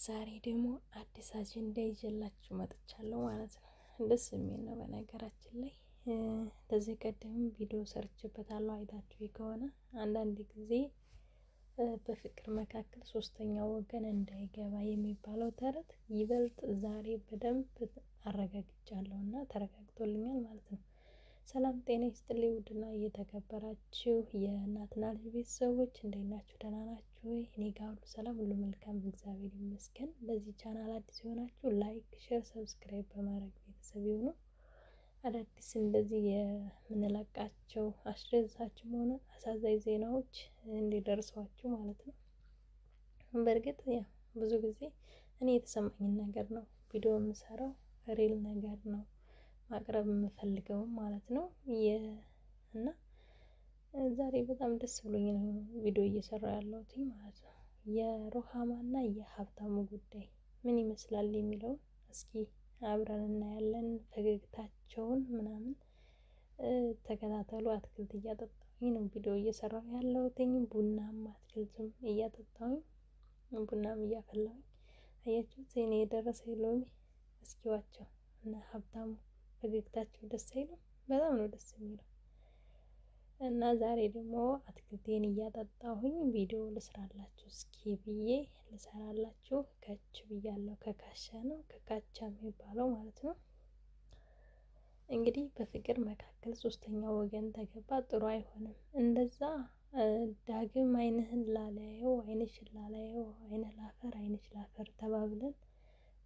ዛሬ ደግሞ አዲስ አጀንዳ ይዤላችሁ መጥቻለሁ ማለት ነው። ደስ የሚል ነው። በነገራችን ላይ ከዚህ ቀደም ቪዲዮ ሰርችበታለሁ። አይታችሁ ከሆነ አንዳንድ ጊዜ በፍቅር መካከል ሶስተኛው ወገን እንዳይገባ የሚባለው ተረት ይበልጥ ዛሬ በደንብ አረጋግጫለሁ እና ተረጋግጦልኛል ማለት ነው። ሰላም ጤና ይስጥልኝ ውድና እየተከበራችሁ የእናትና ልጅ ቤተሰቦች እንዴት ናችሁ? ደህና ናችሁ ወይ? እኔ ጋር ሁሉ ሰላም፣ ሁሉ መልካም እግዚአብሔር ይመስገን። ለዚህ ቻናል አዲስ የሆናችሁ ላይክ፣ ሼር፣ ሰብስክራይብ በማድረግ ቤተሰብ ይሁኑ። አዳዲስ እንደዚህ የምንለቃቸው አስደሳችም ሆነ አሳዛኝ ዜናዎች እንዲደርሷችሁ ማለት ነው። በእርግጥ ያ ብዙ ጊዜ እኔ የተሰማኝን ነገር ነው ቪዲዮ የምሰራው፣ ሪል ነገር ነው ማቅረብ የምፈልገው ማለት ነው። እና ዛሬ በጣም ደስ ብሎኝ ነው ቪዲዮ እየሰራሁ ያለሁት ማለት ነው። የሩሃማ እና የሀብታሙ ጉዳይ ምን ይመስላል የሚለውን እስኪ አብረን እናያለን። ፈገግታቸውን ምናምን ተከታተሉ። አትክልት እያጠጣሁኝ ነው ቪዲዮ እየሰራሁ ያለሁት። ቡናም አትክልትም እያጠጣሁኝ ቡናም እያፈላሁኝ አያችሁት። እኔ የደረሰ ሎሚ እስኪዋቸው እና ሀብታሙ ፈገግታቸው ደስ አይልም? በጣም ነው ደስ የሚለው። እና ዛሬ ደግሞ አትክልቴን እያጠጣሁኝ ቪዲዮ ልስራላችሁ እስኪ ብዬ ልሰራላችሁ ከች ብያለሁ። ከካሻ ነው ከካቻ የሚባለው ማለት ነው። እንግዲህ በፍቅር መካከል ሶስተኛ ወገን ተገባ ጥሩ አይሆንም። እንደዛ ዳግም አይንህን ላላየው አይንሽን ላላየው አይንህ ላፈር አይንሽ ላፈር ተባብለን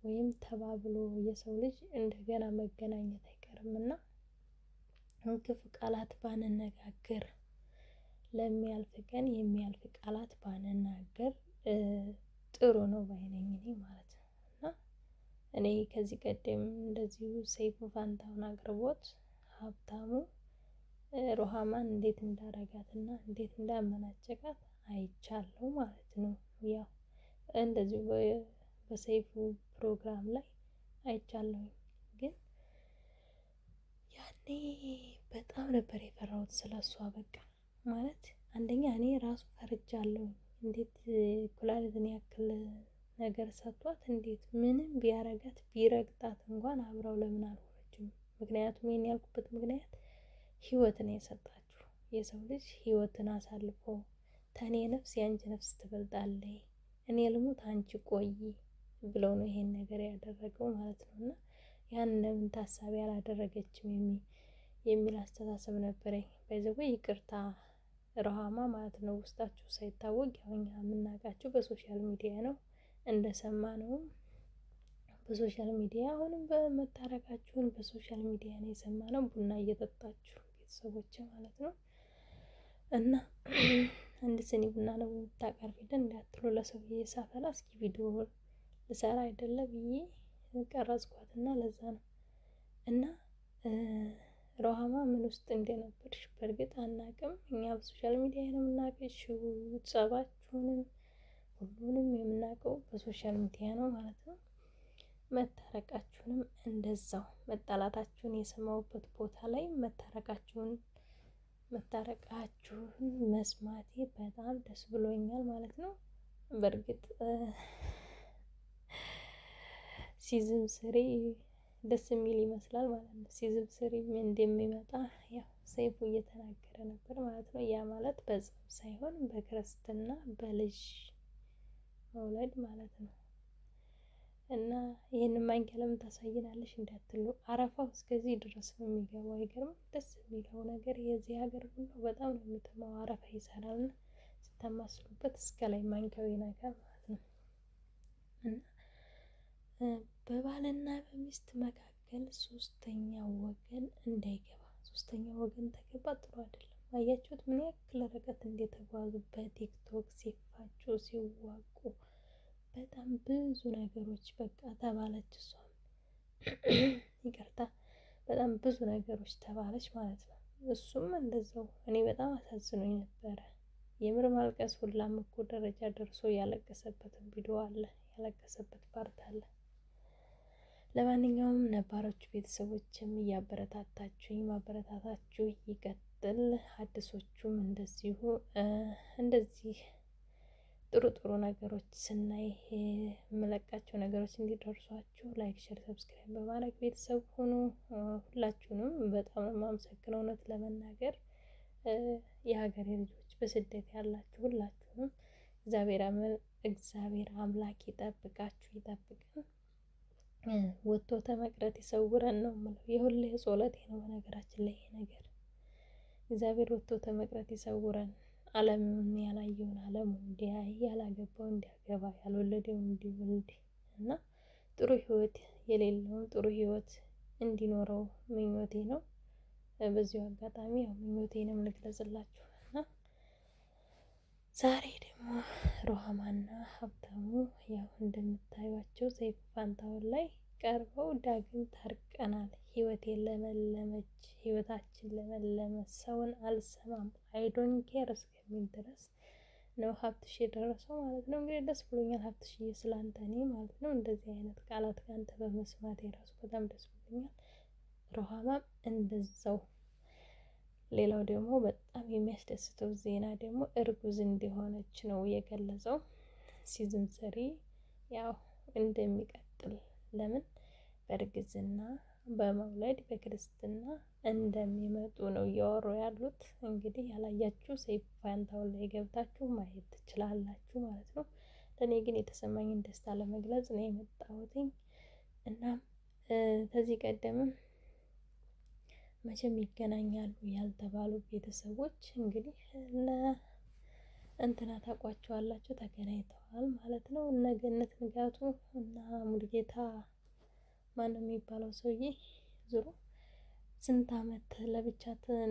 ወይም ተባብሎ የሰው ልጅ እንደገና መገናኘት አይቀርም እና ክፉ ቃላት ባንነጋገር፣ ለሚያልፍ ቀን የሚያልፍ ቃላት ባንናገር ጥሩ ነው ባይነኝ እኔ ማለት ነው። እና እኔ ከዚህ ቀደም እንደዚሁ ሰይፉ ፋንታሁን አቅርቦት ሀብታሙ ሩሃማን እንዴት እንዳረጋትና እንዴት እንዳመናጨቃት አይቻለሁ ማለት ነው። ያው እንደዚሁ በሰይፉ ፕሮግራም ላይ አይቻለሁኝ። ግን ያኔ በጣም ነበር የፈራሁት ስለሷ። በቃ ማለት አንደኛ እኔ ራሱ ፈርጃለሁ። እንዴት ኩላሊትን ያክል ነገር ሰጥቷት እንዴት ምንም ቢያረጋት ቢረግጣት እንኳን አብረው ለምን አልሆነችም? ምክንያቱም ይሄን ያልኩበት ምክንያት ህይወትን የሰጣችሁ የሰው ልጅ ህይወትን አሳልፎ ተኔ ነፍስ የአንቺ ነፍስ ትበልጣለች፣ እኔ ልሙት አንቺ ቆይ ብለው ነው ይሄን ነገር ያደረገው ማለት ነው። እና ያን ለምን ታሳቢ አላደረገችም የሚል አስተሳሰብ ነበረኝ። በዚህ ይቅርታ ሩሃማ ማለት ነው። ውስጣችሁ ሳይታወቅ ያው እኛ የምናውቃቸው በሶሻል ሚዲያ ነው እንደሰማነው በሶሻል ሚዲያ አሁንም በመታረቃችሁን በሶሻል ሚዲያ ነው የሰማነው። ቡና እየጠጣችሁ ቤተሰቦች ማለት ነው። እና አንድ ስኒ ቡና ነው የምታቀርቢልን እንዳትሉ ለሰውዬ ሳፈላ እስኪ ቪዲዮ ልሰራ አይደለ ብዬ ቀረጽኳትና ለዛ ነው። እና ሩሃማ ምን ውስጥ እንደነበርሽ በእርግጥ አናቅም። እኛ በሶሻል ሚዲያ ነው የምናውቅሽ። ጸባችሁንም ሁሉንም የምናውቀው በሶሻል ሚዲያ ነው ማለት ነው። መታረቃችሁንም እንደዛው መጣላታችሁን የሰማሁበት ቦታ ላይ መታረቃችሁን መስማቴ በጣም ደስ ብሎኛል ማለት ነው። በእርግጥ ሲዝም ስሪ ደስ የሚል ይመስላል ማለት ነው። ሲዝም ስሪ ምን እንደሚመጣ ያው ሰይፉ እየተናገረ ነበር ማለት ነው። ያ ማለት በጸብ ሳይሆን በክርስትና በልጅ መውለድ ማለት ነው። እና ይሄንን ማንኪያ ለምን ታሳይናለሽ እንዳትሉ፣ አረፋው እስከዚህ ድረስ ነው የሚገባው። አይገርም? ደስ የሚለው ነገር የዚህ ሀገር ሁሉ በጣም ነው የሚጥመው። አረፋ ይሰራልና ስታማስሉበት እስከ ላይ ማንኪያው ይነካል ማለት ነው። እና በባልና በሚስት መካከል ሶስተኛ ወገን እንዳይገባ። ሶስተኛ ወገን ተገባ ጥሩ አይደለም። አያችሁት ምን ያክል ርቀት እንደተጓዙ በቲክቶክ ሲፋጩ ሲዋቁ በጣም ብዙ ነገሮች በቃ ተባለች። እሷም ይቅርታ በጣም ብዙ ነገሮች ተባለች ማለት ነው። እሱም እንደዛው እኔ በጣም አሳዝኖኝ ነበረ። የምር ማልቀስ ሁላም እኮ ደረጃ ደርሶ ያለቀሰበትን ቪዲዮ አለ፣ ያለቀሰበት ፓርት አለ። ለማንኛውም ነባሮች ቤተሰቦችም እያበረታታችሁኝ ማበረታታችሁ ይቀጥል። አዲሶቹም እንደዚሁ እንደዚህ ጥሩ ጥሩ ነገሮች ስናይ የምለቃቸው ነገሮች እንዲደርሷችሁ ላይክ፣ ሼር፣ ሰብስክራይብ በማድረግ ቤተሰብ ሁኑ። ሁላችሁንም በጣም ነው የማመሰግነው። እውነት ለመናገር የሀገሬ ልጆች በስደት ያላችሁ ሁላችሁንም እግዚአብሔር አምላክ ይጠብቃችሁ ይጠብቅን። ወጥቶ ተመቅረት ይሰውረን ነው የምለው። የሁሌ ጸሎቴ ነው። በነገራችን ላይ ይሄ ነገር እግዚአብሔር ወጥቶ ተመቅረት ይሰውረን። ዓለምን ያላየውን ዓለሙን እንዲያይ፣ ያላገባው እንዲያገባ፣ ያልወለደው እንዲወልድ እና ጥሩ ህይወት የሌለውን ጥሩ ህይወት እንዲኖረው ምኞቴ ነው። በዚሁ አጋጣሚ ያው ምኞቴንም ልግለጽላችሁ እና ዛሬ ደግሞ ሩሃማና ሀብታሙ ያው እንደምታዩቸው ሰይፉ ፋንታሁን ላይ ቀርበው ዳግም ታርቀናል፣ ህይወቴ ለመለመች፣ ህይወታችን ለመለመ፣ ሰውን አልሰማም አይዶን ኬር እስከሚል ድረስ ነው ሀብትሽ የደረሰው ማለት ነው። እንግዲህ ደስ ብሎኛል ሀብትሽዬ ስላንተ እኔ ማለት ነው። እንደዚህ አይነት ቃላት ከአንተ በመስማት የራሱ በጣም ደስ ብሎኛል። ሩሃማም እንደዛው። ሌላው ደግሞ በጣም የሚያስደስተው ዜና ደግሞ እርጉዝ እንደሆነች ነው የገለጸው። ሲዝን 3 ያው እንደሚቀጥል ለምን በእርግዝና በመውለድ በክርስትና እንደሚመጡ ነው እያወሩ ያሉት። እንግዲህ ያላያችሁ ሰይፉ ፋንታሁን ላይ ገብታችሁ ማየት ትችላላችሁ ማለት ነው። ለእኔ ግን የተሰማኝን ደስታ ለመግለጽ ነው የመጣሁትኝ። እናም ከዚህ ቀደምም መቼም ይገናኛሉ ያልተባሉ ቤተሰቦች እንግዲህ እንትና ታውቋቸዋላችሁ ተገናኝተዋል ማለት ነው። እነ ገነት ንጋቱ እና ሙሉጌታ ማን የሚባለው ሰውዬ ዞሮ ስንት አመት ለብቻ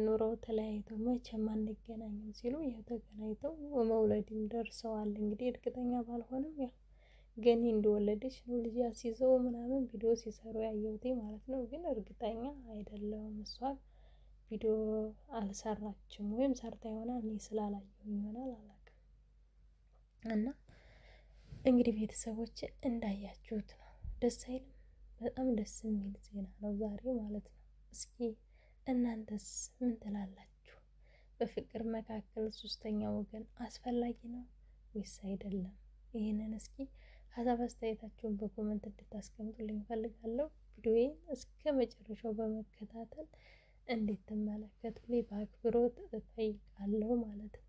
ኑረው ተለያይተው መቼም አንገናኝም ሲሉ ያው ተገናኝተው መውለድም ደርሰዋል። እንግዲህ እርግጠኛ ባልሆንም ያው ገኒ እንደወለደች ነው ልጅ አስይዘው ምናምን ቪዲዮ ሲሰሩ ያየሁት ማለት ነው። ግን እርግጠኛ አይደለሁም። እሷ ቪዲዮ አልሰራችም ወይም ሰርታ ይሆናል እኔ ስላላየሁኝ ይሆናል አላውቅም። እና እንግዲህ ቤተሰቦች እንዳያችሁት ነው። ደስ አይልም? በጣም ደስ የሚል ዜና ነው ዛሬ ማለት ነው። እስኪ እናንተስ ምን ትላላችሁ? በፍቅር መካከል ሶስተኛ ወገን አስፈላጊ ነው ወይስ አይደለም? ይህንን እስኪ ሀሳብ አስተያየታችሁን በኮመንት እንድታስቀምጡልኝ እፈልጋለሁ። ቪዲዮዬን እስከ መጨረሻው በመከታተል እንድትመለከቱልኝ በአክብሮት እጠይቃለሁ ማለት ነው።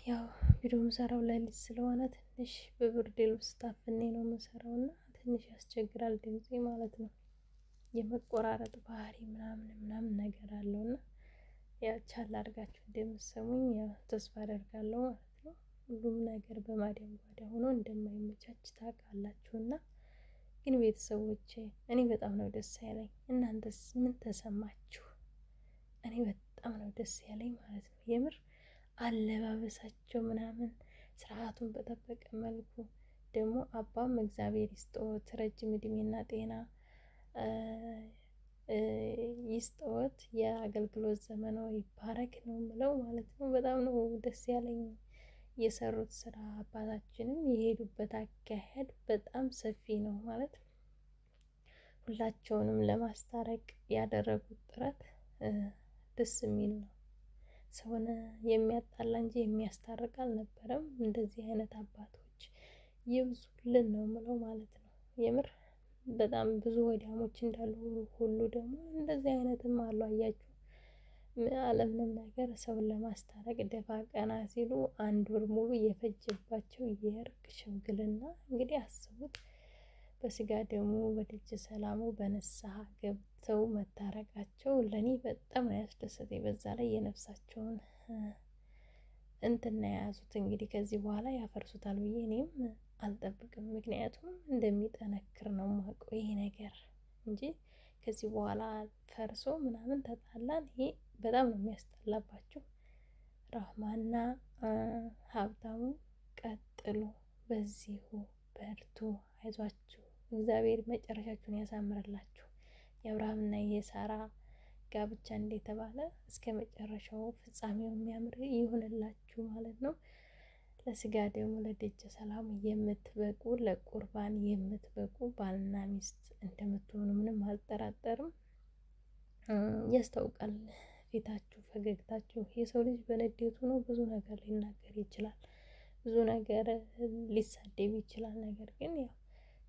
ያው ቪዲዮ የምሰራው ሌሊት ስለሆነ ትንሽ በብርድ ልብስ ታፍኔ ነው የምሰራው እና ትንሽ ያስቸግራል ድምፄ ማለት ነው። የመቆራረጥ ባህሪ ምናምን ነገር አለው እና ያው ቻል አድርጋችሁ እንደምትሰሙኝ ያው ተስፋ አደርጋለሁ ማለት ነው። ሁሉም ነገር በማዲያም ጓዳ ሆኖ እንደማይመቻች ታውቃላችሁ። እና ግን ቤተሰቦቼ እኔ በጣም ነው ደስ ያለኝ። እናንተስ ምን ተሰማችሁ? እኔ በጣም ነው ደስ ያለኝ ማለት ነው። የምር አለባበሳቸው ምናምን ስርዓቱን በጠበቀ መልኩ ደግሞ አባም እግዚአብሔር ይስጠዎት ረጅም እድሜና ጤና ይስጠዎት፣ የአገልግሎት ዘመኖ ይባረክ ነው የምለው ማለት ነው። በጣም ነው ደስ ያለኝ የሰሩት ስራ። አባታችንም የሄዱበት አካሄድ በጣም ሰፊ ነው ማለት ሁላቸውንም ለማስታረቅ ያደረጉት ጥረት ደስ የሚል ነው። ሰውን የሚያጣላ እንጂ የሚያስታርቅ አልነበረም። እንደዚህ አይነት አባቶች ይብዙልን ነው የምለው ማለት ነው። የምር በጣም ብዙ ወዲያሞች እንዳሉ ሁሉ ደግሞ እንደዚህ አይነትም አሉ። አያችሁ አለምንም ነገር ሰውን ለማስታረቅ ደፋ ቀና ሲሉ 1 ወር ሙሉ የፈጀባቸው የእርቅ ሽምግልና እንግዲህ አስቡት። በስጋ ደግሞ በደጅ ሰላሙ በንስሐ ገብተው መታረቃቸው ለኔ በጣም ነው ያስደሰተኝ። በዛ ላይ የነፍሳቸውን እንትን የያዙት እንግዲህ ከዚህ በኋላ ያፈርሱታል ብዬ እኔም አልጠብቅም። ምክንያቱም እንደሚጠነክር ነው የማውቀው ይሄ ነገር እንጂ ከዚህ በኋላ ፈርሶ ምናምን ተጣላን፣ ይሄ በጣም ነው የሚያስጠላባችሁ። ራህማና ሀብታሙ ቀጥሉ፣ በዚሁ በርቱ፣ አይዟችሁ፣ እግዚአብሔር መጨረሻችሁን ያሳምርላችሁ። የአብርሃምና የሳራ ጋብቻ እንደተባለ እስከ መጨረሻው ፍጻሜው የሚያምር ይሁንላችሁ ማለት ነው። ለስጋ ደግሞ ለደጀ ሰላሙ የምትበቁ ለቁርባን የምትበቁ ባልና ሚስት እንደምትሆኑ ምንም አልጠራጠርም። ያስታውቃል ፊታችሁ፣ ፈገግታችሁ። የሰው ልጅ በንዴቱ ነው ብዙ ነገር ሊናገር ይችላል፣ ብዙ ነገር ሊሳደብ ይችላል። ነገር ግን ያው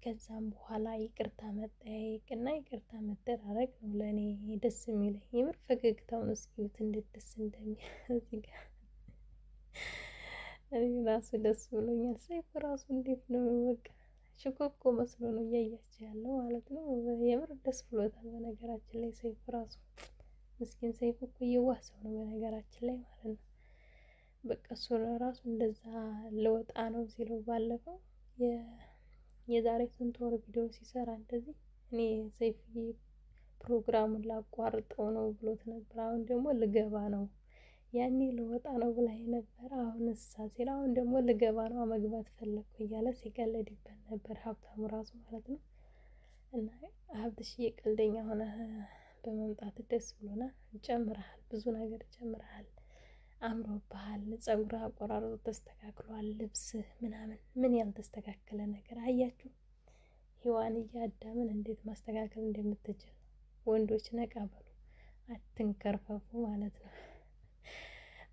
ከዛም በኋላ ይቅርታ መጠያየቅ እና ይቅርታ መደራረግ ነው ለእኔ ደስ የሚለኝ። የምር ፈገግታውን እስኪዩት እንዴት ደስ እንደሚል እዚህ ጋር እኔ ራሱ ደስ ብሎኛል። ሰይፉ ራሱ እንዴት ነው በቃ ሽኮኮ መስሎ ነው እያያቸው ያለው ማለት ነው። የምር ደስ ብሎታል። በነገራችን ላይ ሰይፉ ራሱ ምስኪን ሰይፉ እኮ የዋህ ሰው ነው በነገራችን ላይ ማለት ነው። በቃ እሱ ራሱ እንደዛ ለወጣ ነው ሲለው ባለፈው የዛሬ ስንት ወር ቪዲዮ ሲሰራ እንደዚህ እኔ ሰይፉዬ ፕሮግራሙን ላቋርጠው ነው ብሎት ነበር። አሁን ደግሞ ልገባ ነው፣ ያኔ ልወጣ ነው ብላኝ ነበር፣ አሁን እሳ ሲል አሁን ደግሞ ልገባ ነው መግባት ፈለግኩ እያለ ሲቀለድበት ነበር፣ ሀብታሙ ራሱ ማለት ነው። እና ሀብትሽዬ ቀልደኛ ሆነ በመምጣት ደስ ብሎናል። ጨምረሃል፣ ብዙ ነገር ጨምረሃል፣ አምሮብሃል፣ ፀጉርህ አቆራረጡ ተስተካክሏል፣ ልብስህ ምናምን ምን ያልተስተካከለ ነገር አያችሁ? ሔዋንዬ አዳምን እንዴት ማስተካከል እንደምትችል። ወንዶች ነቃ በሉ፣ አትንከርፈፉ ማለት ነው።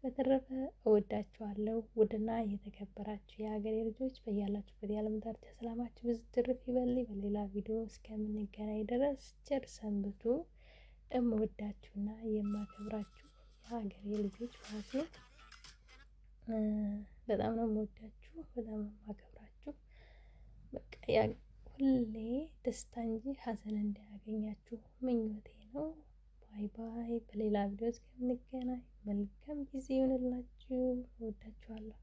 በተረፈ እወዳችኋለሁ። ውድና የተከበራችሁ የሀገሬ ልጆች በያላችሁበት የዓለም ዳርቻ ሰላማችሁ ብዙ ትርፍ ይበል። በሌላ ቪዲዮ እስከምንገናኝ ድረስ ቸር ሰንብቱ። እምወዳችሁና የማከብራችሁ የሀገሬ ልጆች ማለት ነው። በጣም ነው የምወዳችሁ፣ በጣም ነው የማከብራችሁ። በቃ ሁሌ ደስታ እንጂ ሀዘን እንዳያገኛችሁ ምኞቴ ነው። ባይ ባይ። በሌላ ቪዲዮ እስከምንገናኝ መልካም ጊዜ ይሆንላችሁ። እወዳችኋለሁ።